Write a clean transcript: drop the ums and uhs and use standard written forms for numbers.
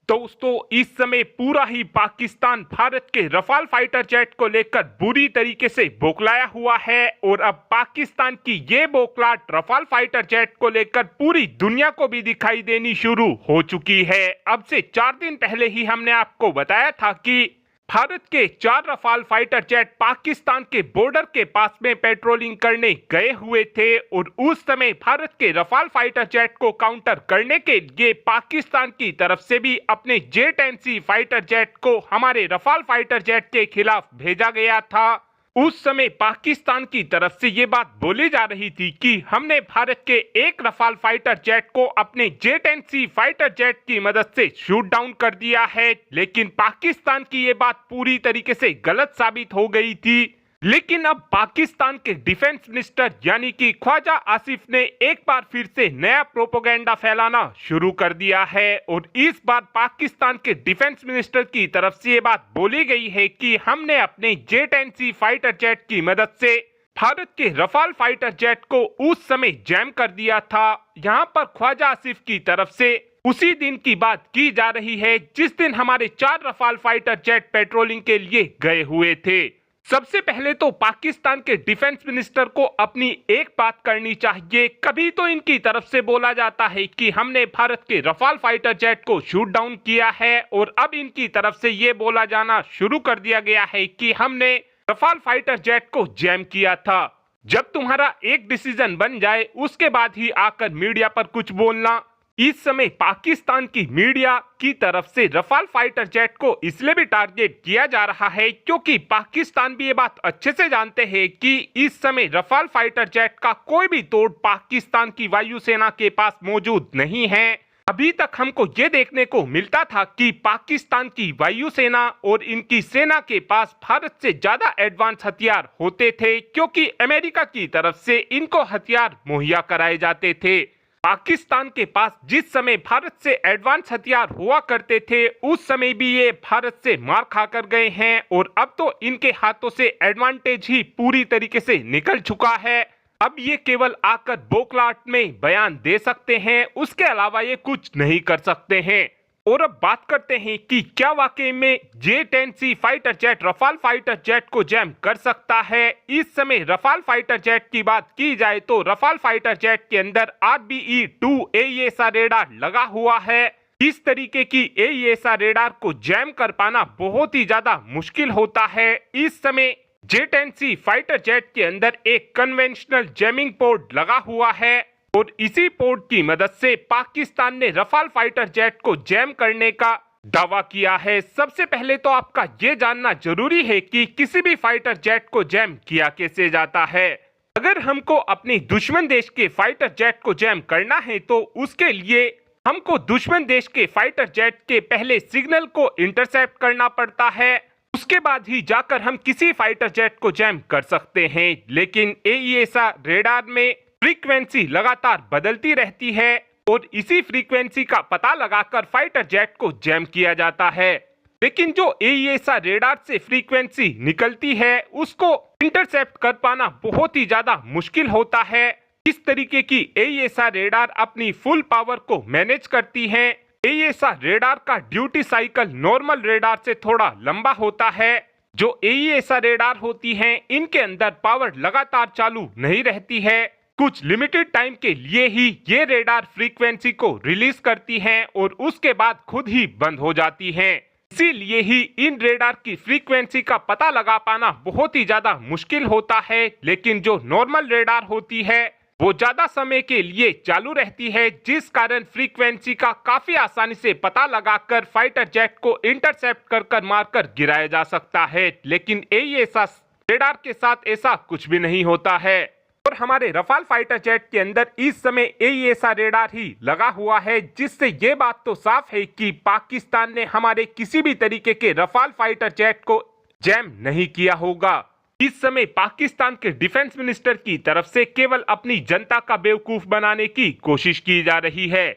दोस्तों, इस समय पूरा ही पाकिस्तान भारत के रफाल फाइटर जेट को लेकर बुरी तरीके से बौखलाया हुआ है और अब पाकिस्तान की ये बौखलाहट रफाल फाइटर जेट को लेकर पूरी दुनिया को भी दिखाई देनी शुरू हो चुकी है। अब से 4 दिन पहले ही हमने आपको बताया था कि भारत के 4 रफाल फाइटर जेट पाकिस्तान के बॉर्डर के पास में पेट्रोलिंग करने गए हुए थे और उस समय भारत के रफाल फाइटर जेट को काउंटर करने के लिए पाकिस्तान की तरफ से भी अपने J-10C फाइटर जेट को हमारे रफाल फाइटर जेट के खिलाफ भेजा गया था। उस समय पाकिस्तान की तरफ से ये बात बोली जा रही थी कि हमने भारत के एक रफाल फाइटर जेट को अपने J-10C फाइटर जेट की मदद से शूट डाउन कर दिया है, लेकिन पाकिस्तान की ये बात पूरी तरीके से गलत साबित हो गई थी। लेकिन अब पाकिस्तान के डिफेंस मिनिस्टर यानी कि ख्वाजा आसिफ ने एक बार फिर से नया प्रोपेगेंडा फैलाना शुरू कर दिया है और इस बार पाकिस्तान के डिफेंस मिनिस्टर की तरफ से ये बात बोली गई है कि हमने अपने J-10C फाइटर जेट की मदद से भारत के रफाल फाइटर जेट को उस समय जैम कर दिया था। यहाँ पर ख्वाजा आसिफ की तरफ से उसी दिन की बात की जा रही है जिस दिन हमारे 4 रफाल फाइटर जेट पेट्रोलिंग के लिए गए हुए थे। सबसे पहले तो पाकिस्तान के डिफेंस मिनिस्टर को अपनी एक बात करनी चाहिए। कभी तो इनकी तरफ से बोला जाता है कि हमने भारत के रफाल फाइटर जेट को शूट डाउन किया है और अब इनकी तरफ से ये बोला जाना शुरू कर दिया गया है कि हमने रफाल फाइटर जेट को जैम किया था। जब तुम्हारा एक डिसीजन बन जाए उसके बाद ही आकर मीडिया पर कुछ बोलना। इस समय पाकिस्तान की मीडिया की तरफ से रफाल फाइटर जेट को इसलिए भी टारगेट किया जा रहा है क्योंकि पाकिस्तान भी ये बात अच्छे से जानते हैं कि इस समय रफाल फाइटर जेट का कोई भी तोड़ पाकिस्तान की वायुसेना के पास मौजूद नहीं है। अभी तक हमको ये देखने को मिलता था कि पाकिस्तान की वायुसेना और इनकी सेना के पास भारत से ज्यादा एडवांस हथियार होते थे क्योंकि अमेरिका की तरफ से इनको हथियार मुहैया कराए जाते थे। पाकिस्तान के पास जिस समय भारत से एडवांस हथियार हुआ करते थे उस समय भी ये भारत से मार खाकर गए हैं और अब तो इनके हाथों से एडवांटेज ही पूरी तरीके से निकल चुका है। अब ये केवल आकर बौखलाहट में बयान दे सकते हैं, उसके अलावा ये कुछ नहीं कर सकते हैं। और अब बात करते हैं कि क्या वाकई में J-10C fighter jet Rafale fighter jet को जैम कर सकता है। इस समय रफाल फाइटर जेट की बात की जाए तो रफाल फाइटर जेट के अंदर RBE-2 AESA रेडार लगा हुआ है। इस तरीके की AESA रेडार को जैम कर पाना बहुत ही ज्यादा मुश्किल होता है। इस समय J-10C फाइटर जेट के अंदर एक कन्वेंशनल जैमिंग पोर्ट लगा हुआ है और इसी पोर्ट की मदद से पाकिस्तान ने रफाल फाइटर जेट को जैम करने का दावा किया है। सबसे पहले तो आपका ये जानना जरूरी है कि किसी भी फाइटर जेट को जैम किया कैसे जाता है। अगर हमको अपने दुश्मन देश के फाइटर जेट को जैम करना है तो उसके लिए हमको दुश्मन देश के फाइटर जेट के पहले सिग्नल को इंटरसेप्ट करना पड़ता है, उसके बाद ही जाकर हम किसी फाइटर जेट को जैम कर सकते हैं। लेकिन AESA रेडार में फ्रीक्वेंसी लगातार बदलती रहती है और इसी फ्रीक्वेंसी का पता लगाकर फाइटर जेट को जैम किया जाता है। लेकिन जो AESA रेडार से फ्रीक्वेंसी निकलती है उसको इंटरसेप्ट कर पाना बहुत ही ज्यादा मुश्किल होता है। इस तरीके की AESA रेडार अपनी फुल पावर को मैनेज करती है। AESA रेडार का ड्यूटी साइकिल नॉर्मल रेडार से थोड़ा लंबा होता है। जो AESA रेडार होती हैं इनके अंदर पावर लगातार चालू नहीं रहती है, कुछ लिमिटेड टाइम के लिए ही ये रेडार फ्रीक्वेंसी को रिलीज करती हैं और उसके बाद खुद ही बंद हो जाती हैं। इसीलिए ही इन रेडार की फ्रीक्वेंसी का पता लगा पाना बहुत ही ज्यादा मुश्किल होता है। लेकिन जो नॉर्मल रेडार होती है वो ज्यादा समय के लिए चालू रहती है, जिस कारण फ्रीक्वेंसी का काफी आसानी से पता लगाकर फाइटर जेट को इंटरसेप्ट कर मारकर गिराया जा सकता है। लेकिन AESA रेडार के साथ ऐसा कुछ भी नहीं होता है और हमारे रफाल फाइटर जेट के अंदर इस समय AESA रेडार ही लगा हुआ है, जिससे ये बात तो साफ है कि पाकिस्तान ने हमारे किसी भी तरीके के रफाल फाइटर जेट को जैम नहीं किया होगा। इस समय पाकिस्तान के डिफेंस मिनिस्टर की तरफ से केवल अपनी जनता का बेवकूफ बनाने की कोशिश की जा रही है।